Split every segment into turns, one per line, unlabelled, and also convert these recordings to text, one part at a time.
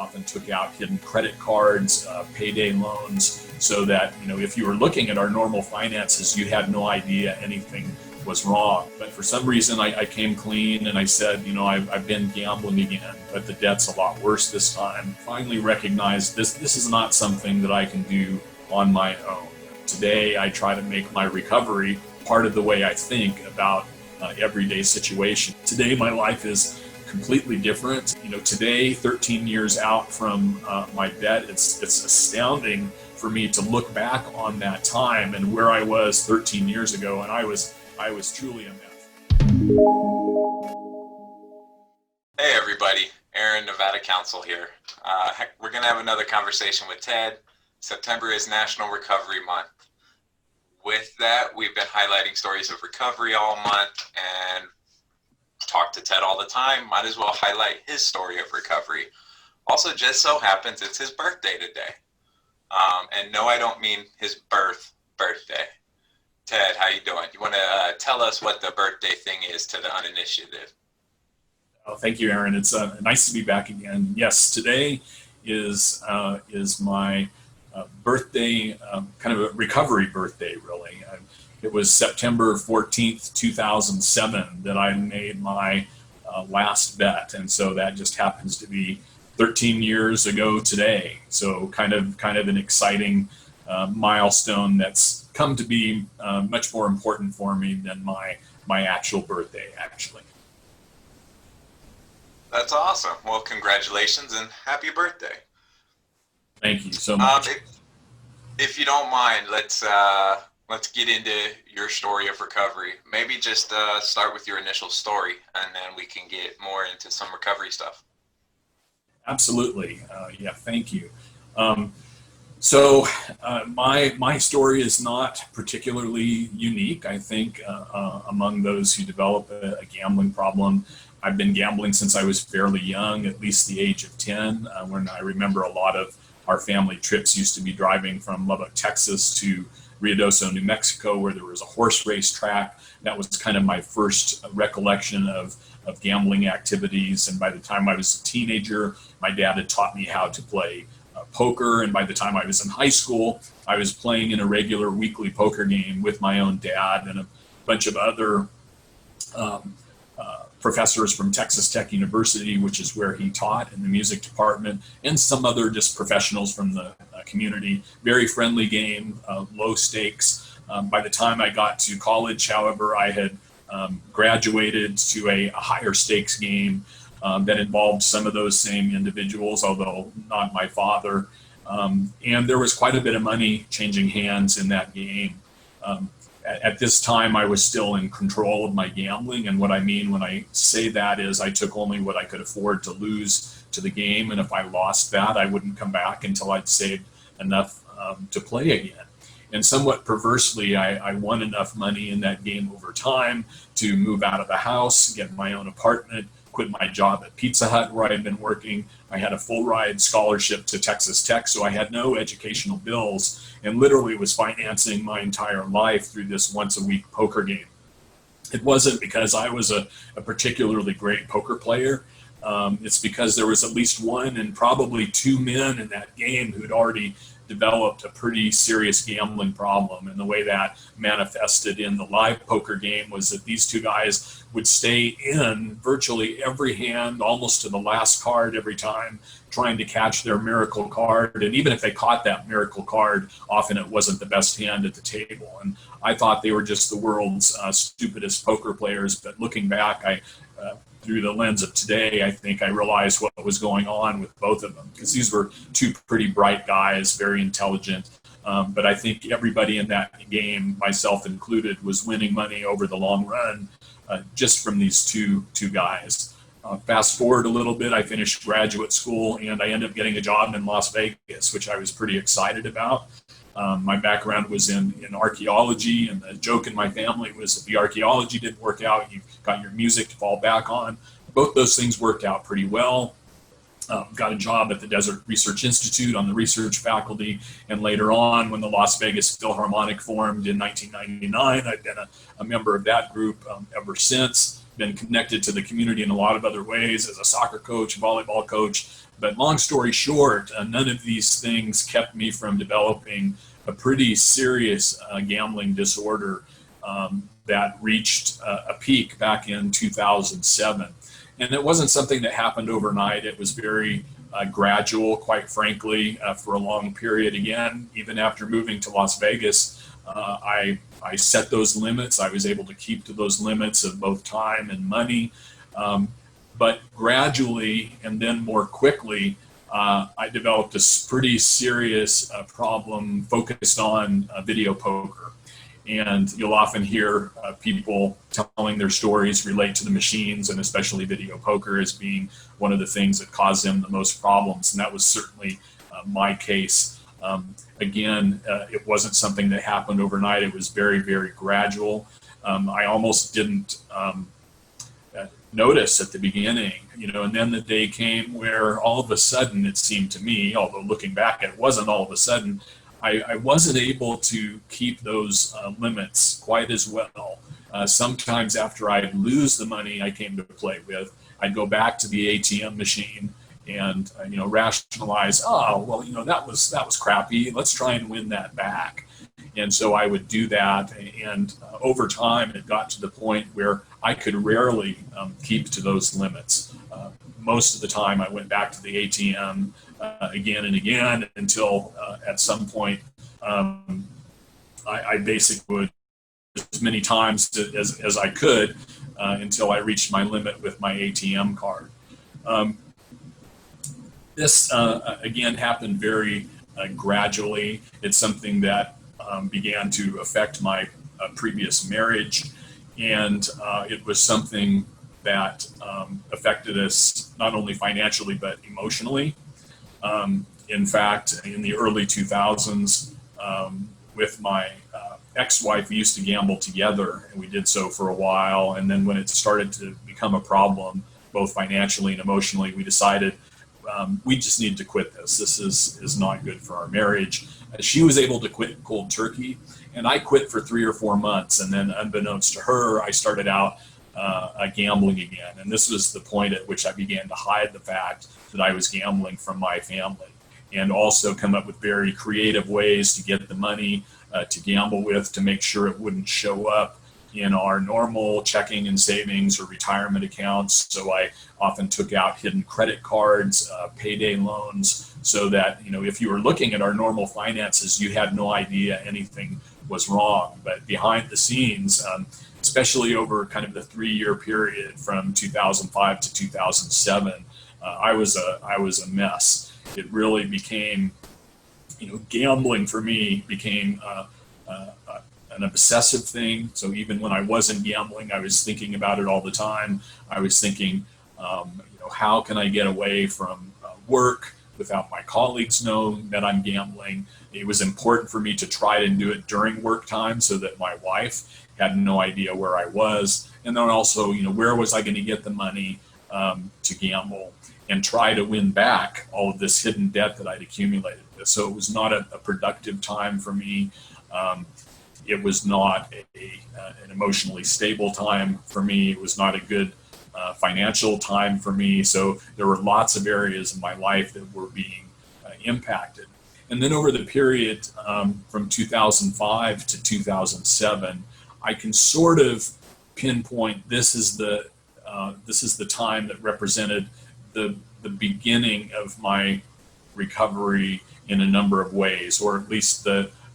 often took out hidden credit cards, payday loans, so that, if you were looking at our normal finances, you had no idea anything was wrong. But for some reason, I came clean and I said, I've been gambling again, but the debt's a lot worse this time. Finally recognized this is not something that I can do on my own. Today, I try to make my recovery part of the way I think about everyday situation. Today, my life is completely different. Today, 13 years out from my debt, it's astounding for me to look back on that time and where I was 13 years ago, and I was truly a mess.
Hey everybody, Aaron, Nevada Council here. We're going to have another conversation with Ted. September is National Recovery Month. With that, we've been highlighting stories of recovery all month and talk to Ted all the time. Might as well highlight his story of recovery. Also, just so happens it's his birthday today. And no, I don't mean his birthday. Ted, how you doing? You want to tell us what the birthday thing is to the uninitiated?
Oh, thank you, Aaron. It's nice to be back again. Yes, today is my birthday, kind of a recovery birthday, really. It was September 14th, 2007 that I made my last bet. And so that just happens to be 13 years ago today. So kind of an exciting milestone that's come to be much more important for me than my actual birthday, actually.
That's awesome. Well, congratulations and happy birthday.
Thank you so much.
If you don't mind, let's get into your story of recovery. Maybe just start with your initial story, and then we can get more into some recovery stuff.
Absolutely. Yeah, thank you. So my story is not particularly unique. I think among those who develop a gambling problem, I've been gambling since I was fairly young, at least the age of 10, when I remember a lot of our family trips used to be driving from Lubbock, Texas to Ruidoso, New Mexico, where there was a horse race track. That was kind of my first recollection of gambling activities. And by the time I was a teenager, my dad had taught me how to play poker. And by the time I was in high school, I was playing in a regular weekly poker game with my own dad and a bunch of other professors from Texas Tech University, which is where he taught in the music department, and some other just professionals from the community. Very friendly game, low stakes. By the time I got to college, however, I had graduated to a higher stakes game that involved some of those same individuals, although not my father. And there was quite a bit of money changing hands in that game. At this time, I was still in control of my gambling. And what I mean when I say that is I took only what I could afford to lose to the game. And if I lost that, I wouldn't come back until I'd saved enough to play again. And somewhat perversely, I won enough money in that game over time to move out of the house, get my own apartment, quit my job at Pizza Hut where I had been working. I had a full ride scholarship to Texas Tech, so I had no educational bills and literally was financing my entire life through this once a week poker game. It wasn't because I was a particularly great poker player. It's because there was at least one and probably two men in that game who'd already developed a pretty serious gambling problem. And the way that manifested in the live poker game was that these two guys would stay in virtually every hand, almost to the last card every time, trying to catch their miracle card. And even if they caught that miracle card, often it wasn't the best hand at the table. And I thought they were just the world's stupidest poker players. But looking back, through the lens of today, I think I realized what was going on with both of them, because these were two pretty bright guys, very intelligent. But I think everybody in that game, myself included, was winning money over the long run just from these two guys. Fast forward a little bit, I finished graduate school and I ended up getting a job in Las Vegas, which I was pretty excited about. My background was in archaeology, and the joke in my family was if the archaeology didn't work out, you've got your music to fall back on. Both those things worked out pretty well. Got a job at the Desert Research Institute on the research faculty, and later on, when the Las Vegas Philharmonic formed in 1999, I've been a member of that group ever since. been connected to the community in a lot of other ways as a soccer coach, volleyball coach. But long story short, none of these things kept me from developing a pretty serious gambling disorder that reached a peak back in 2007. And it wasn't something that happened overnight. It was very gradual, quite frankly, for a long period. Again, even after moving to Las Vegas, I set those limits. I was able to keep to those limits of both time and money. But gradually, and then more quickly, I developed a pretty serious problem focused on video poker. And you'll often hear people telling their stories relate to the machines, and especially video poker as being one of the things that caused them the most problems. And that was certainly my case. Again, it wasn't something that happened overnight. It was very, very gradual. I almost didn't notice at the beginning, and then the day came where all of a sudden it seemed to me, although looking back, it wasn't all of a sudden, I wasn't able to keep those limits quite as well. Sometimes after I'd lose the money I came to play with, I'd go back to the ATM machine and rationalize, that was crappy. Let's try and win that back. And so I would do that, and over time it got to the point where I could rarely keep to those limits. Most of the time I went back to the ATM again and again until at some point I basically would as many times as I could until I reached my limit with my ATM card. This again happened very gradually. It's something that began to affect my previous marriage, and it was something that affected us not only financially but emotionally. In fact, in the early 2000s, with my ex-wife, we used to gamble together, and we did so for a while. And then when it started to become a problem, both financially and emotionally, we decided we just need to quit this. This is not good for our marriage. She was able to quit cold turkey, and I quit for 3 or 4 months. And then unbeknownst to her, I started out gambling again. And this was the point at which I began to hide the fact that I was gambling from my family, and also come up with very creative ways to get the money to gamble with, to make sure it wouldn't show up in our normal checking and savings or retirement accounts. So I often took out hidden credit cards, payday loans, so that, if you were looking at our normal finances, you had no idea anything was wrong. But behind the scenes, especially over kind of the 3-year period from 2005 to 2007, I was a mess. It really became, gambling for me became an obsessive thing. So even when I wasn't gambling, I was thinking about it all the time. I was thinking, how can I get away from work without my colleagues knowing that I'm gambling? It was important for me to try to do it during work time so that my wife had no idea where I was. And then also, where was I going to get the money to gamble and try to win back all of this hidden debt that I'd accumulated with. So it was not a productive time for me. It was not an emotionally stable time for me. It was not a good financial time for me. So there were lots of areas in my life that were being impacted. And then over the period from 2005 to 2007, I can sort of pinpoint this is the time that represented the beginning of my recovery in a number of ways, or at least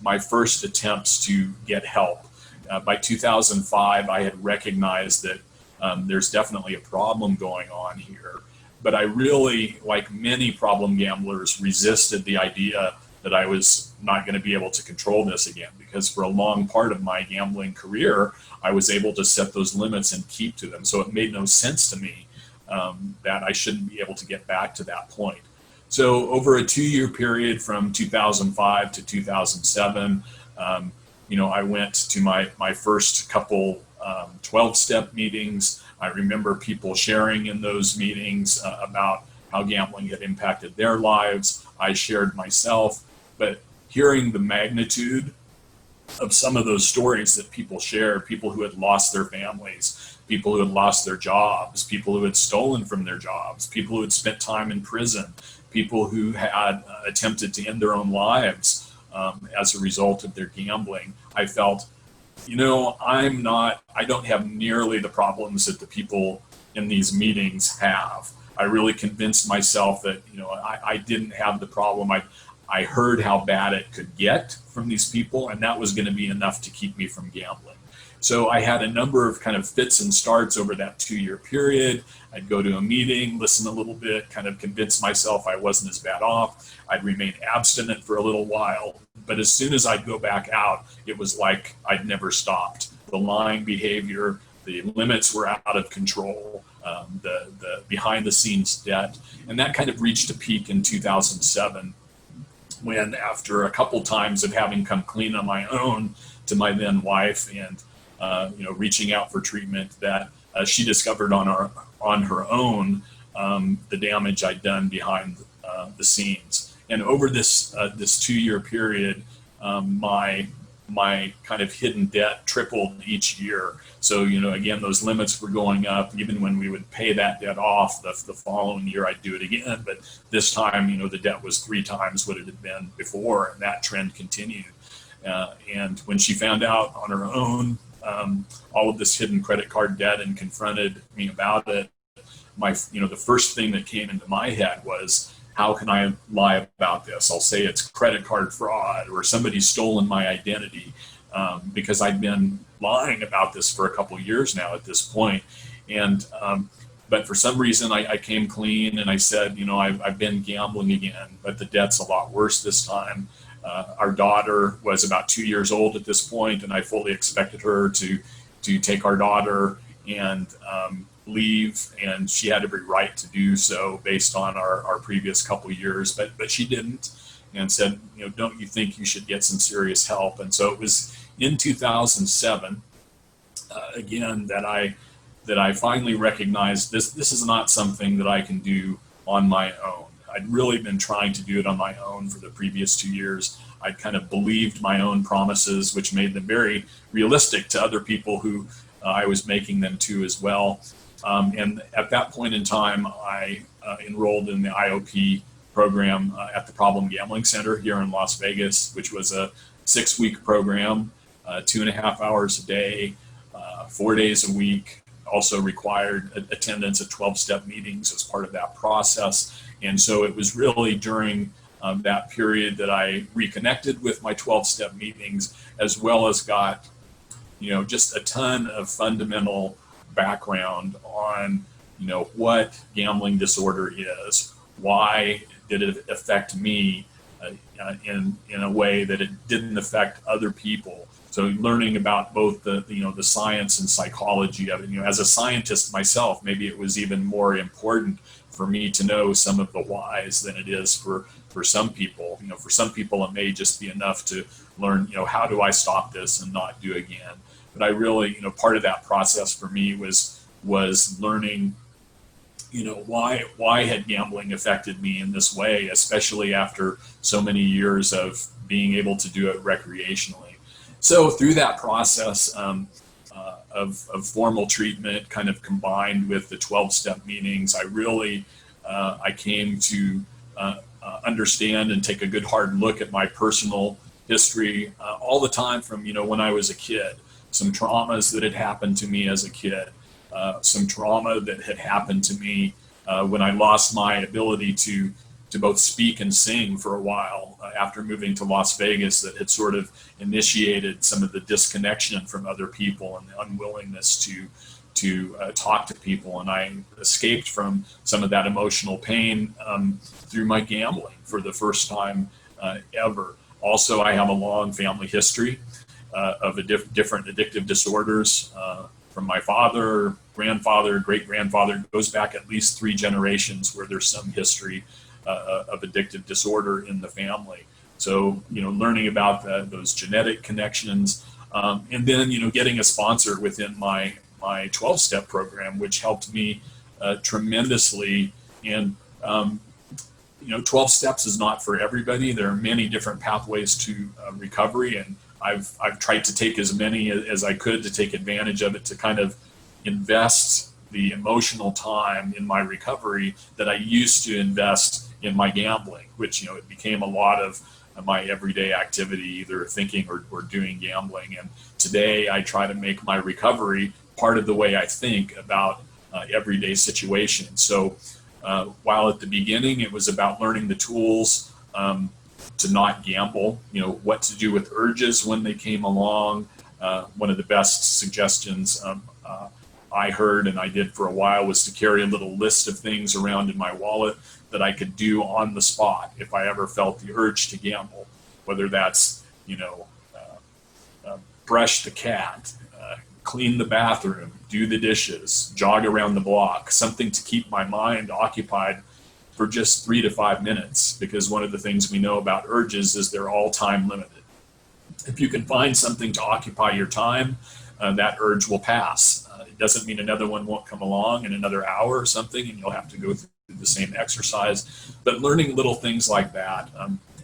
my first attempts to get help. By 2005, I had recognized that there's definitely a problem going on here. But I really, like many problem gamblers, resisted the idea that I was not going to be able to control this again, because for a long part of my gambling career, I was able to set those limits and keep to them. So it made no sense to me that I shouldn't be able to get back to that point. So over a 2-year period from 2005 to 2007, I went to my first couple 12-step meetings. I remember people sharing in those meetings about how gambling had impacted their lives. I shared myself, but hearing the magnitude of some of those stories that people share, people who had lost their families, people who had lost their jobs, people who had stolen from their jobs, people who had spent time in prison, people who had attempted to end their own lives as a result of their gambling. I felt, I don't have nearly the problems that the people in these meetings have. I really convinced myself that, I didn't have the problem. I heard how bad it could get from these people, and that was going to be enough to keep me from gambling. So I had a number of kind of fits and starts over that 2-year period. I'd go to a meeting, listen a little bit, kind of convince myself I wasn't as bad off. I'd remain abstinent for a little while. But as soon as I'd go back out, it was like I'd never stopped. The lying behavior, the limits were out of control, the behind the scenes debt. And that kind of reached a peak in 2007, when after a couple times of having come clean on my own to my then wife and reaching out for treatment, that she discovered on her own the damage I'd done behind the scenes. And over this 2-year period, my kind of hidden debt tripled each year. So, again, those limits were going up. Even when we would pay that debt off, the following year I'd do it again. But this time, the debt was 3 times what it had been before, and that trend continued. And when she found out on her own all of this hidden credit card debt and confronted me about it, the first thing that came into my head was, how can I lie about this? I'll say it's credit card fraud or somebody's stolen my identity, because I'd been lying about this for a couple of years now at this point. And but for some reason I came clean and I said, I've been gambling again, but the debt's a lot worse this time. Our daughter was about 2 years old at this point, and I fully expected her to take our daughter and leave, and she had every right to do so based on our previous couple years, but she didn't, and said, don't you think you should get some serious help? And so it was in 2007 again that I finally recognized this is not something that I can do on my own. I'd really been trying to do it on my own for the previous 2 years. I'd kind of believed my own promises, which made them very realistic to other people who I was making them to as well. And at that point in time, I enrolled in the IOP program at the Problem Gambling Center here in Las Vegas, which was a 6-week program, 2.5 hours a day, 4 days a week. Also required attendance at 12-step meetings as part of that process. And so it was really during that period that I reconnected with my 12-step meetings, as well as got, just a ton of fundamental background on, what gambling disorder is, why did it affect me in a way that it didn't affect other people. So learning about both the science and psychology of it. As a scientist myself, maybe it was even more important for me to know some of the whys than it is for some people. For some people, it may just be enough to learn, how do I stop this and not do again? But I really, part of that process for me was learning, why had gambling affected me in this way, especially after so many years of being able to do it recreationally. So through that process of formal treatment, kind of combined with the 12-step meetings, I really I came to understand and take a good hard look at my personal history all the time from when I was a kid. Some traumas that had happened to me as a kid, some trauma that had happened to me when I lost my ability to both speak and sing for a while after moving to Las Vegas, that had sort of initiated some of the disconnection from other people and the unwillingness to talk to people. And I escaped from some of that emotional pain through my gambling for the first time ever. Also, I have a long family history of different addictive disorders from my father, grandfather, great-grandfather. Goes back at least 3 generations where there's some history of addictive disorder in the family. So, learning about those genetic connections, and then, getting a sponsor within my 12-step program, which helped me tremendously. And, 12 steps is not for everybody. There are many different pathways to recovery, and I've tried to take as many as I could to take advantage of it, to kind of invest the emotional time in my recovery that I used to invest in my gambling, which, it became a lot of my everyday activity, either thinking or doing gambling. And today I try to make my recovery part of the way I think about everyday situations. So while at the beginning it was about learning the tools to not gamble, what to do with urges when they came along. One of the best suggestions I heard, and I did for a while, was to carry a little list of things around in my wallet that I could do on the spot if I ever felt the urge to gamble, whether that's, brush the cat, clean the bathroom, do the dishes, jog around the block, something to keep my mind occupied for just 3 to 5 minutes, because one of the things we know about urges is they're all time limited. If you can find something to occupy your time, that urge will pass. It doesn't mean another one won't come along in another hour or something, and you'll have to go through the same exercise. But learning little things like that,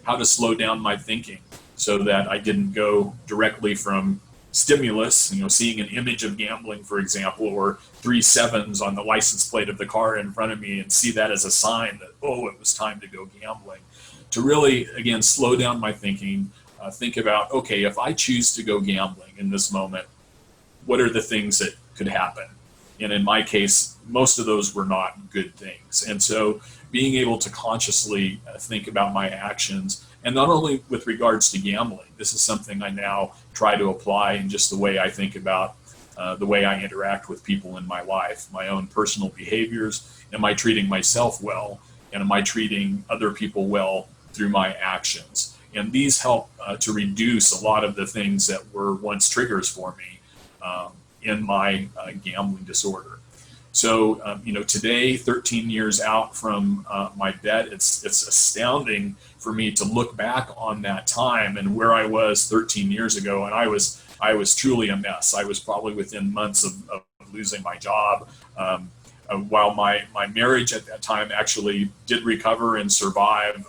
how to slow down my thinking so that I didn't go directly from stimulus, seeing an image of gambling, for example, or 3 sevens on the license plate of the car in front of me, and see that as a sign that, oh, it was time to go gambling. To really, again, slow down my thinking, think about, okay, if I choose to go gambling in this moment, what are the things that could happen? And in my case, most of those were not good things. And so being able to consciously think about my actions, and not only with regards to gambling, this is something I now try to apply in just the way I think about the way I interact with people in my life, my own personal behaviors. Am I treating myself well? And am I treating other people well through my actions? And these help to reduce a lot of the things that were once triggers for me in my gambling disorder. So, today, 13 years out from my bet, it's astounding for me to look back on that time and where I was 13 years ago. And I was truly a mess. I was probably within months of losing my job. While my marriage at that time actually did recover and survive,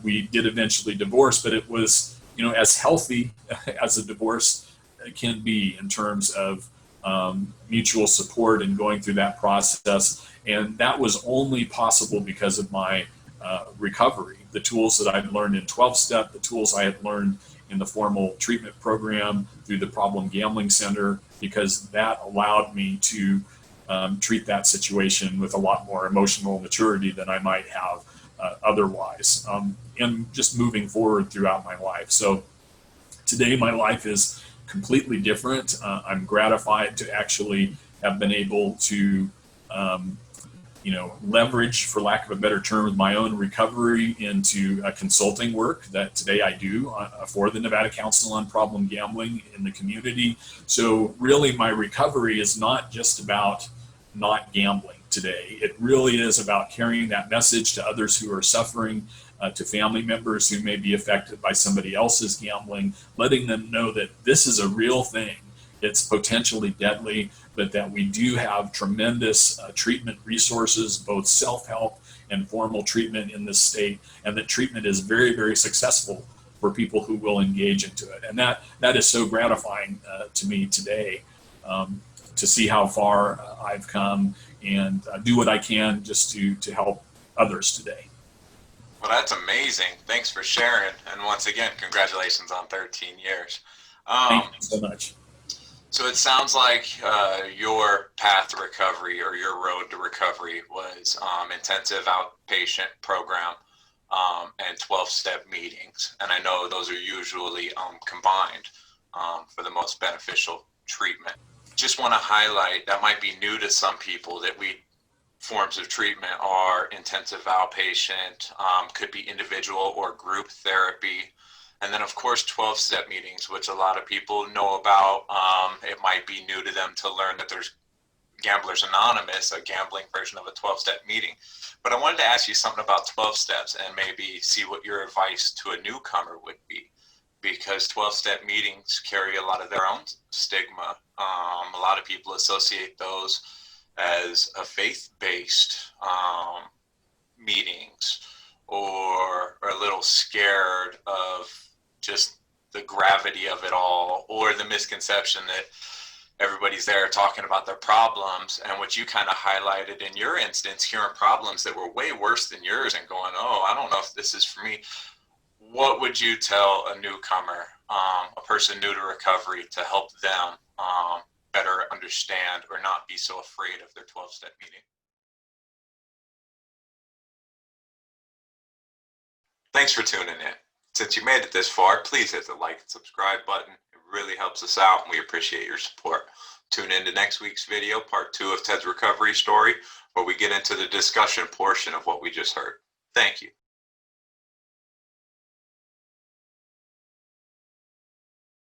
we did eventually divorce, but it was, as healthy as a divorce can be in terms of mutual support and going through that process. And that was only possible because of my recovery, the tools that I'd learned in 12-step, the tools I had learned in the formal treatment program through the Problem Gambling Center, because that allowed me to treat that situation with a lot more emotional maturity than I might have otherwise, and just moving forward throughout my life. So today my life is completely different. I'm gratified to actually have been able to leverage, for lack of a better term, my own recovery into consulting work that today I do for the Nevada Council on Problem Gambling in the community. So really my recovery is not just about not gambling today. It really is about carrying that message to others who are suffering, to family members who may be affected by somebody else's gambling, letting them know that this is a real thing. It's potentially deadly, but that we do have tremendous treatment resources, both self-help and formal treatment in this state, and that treatment is very, very successful for people who will engage into it. And that is so gratifying to me today, to see how far I've come and do what I can just to help others today.
Well, that's amazing. Thanks for sharing. And once again, congratulations on 13 years.
Thank you so much.
So it sounds like your path to recovery, or your road to recovery, was intensive outpatient program and 12-step meetings. And I know those are usually combined for the most beneficial treatment. Just want to highlight, that might be new to some people, that forms of treatment are intensive outpatient, could be individual or group therapy, and then of course 12-step meetings, which a lot of people know about. It might be new to them to learn that there's Gamblers Anonymous, a gambling version of a 12-step meeting. But I wanted to ask you something about 12 steps and maybe see what your advice to a newcomer would be, because 12-step meetings carry a lot of their own stigma. A lot of people associate those as a faith-based meetings, or are a little scared of just the gravity of it all, or the misconception that everybody's there talking about their problems, and what you kind of highlighted in your instance, hearing problems that were way worse than yours and going, oh, I don't know if this is for me. What would you tell a newcomer, a person new to recovery, to help them better understand or not be so afraid of their 12-step meeting? Thanks for tuning in. Since you made it this far, please hit the like and subscribe button. It really helps us out, and we appreciate your support. Tune in to next week's video, part 2 of Ted's recovery story, where we get into the discussion portion of what we just heard. Thank you.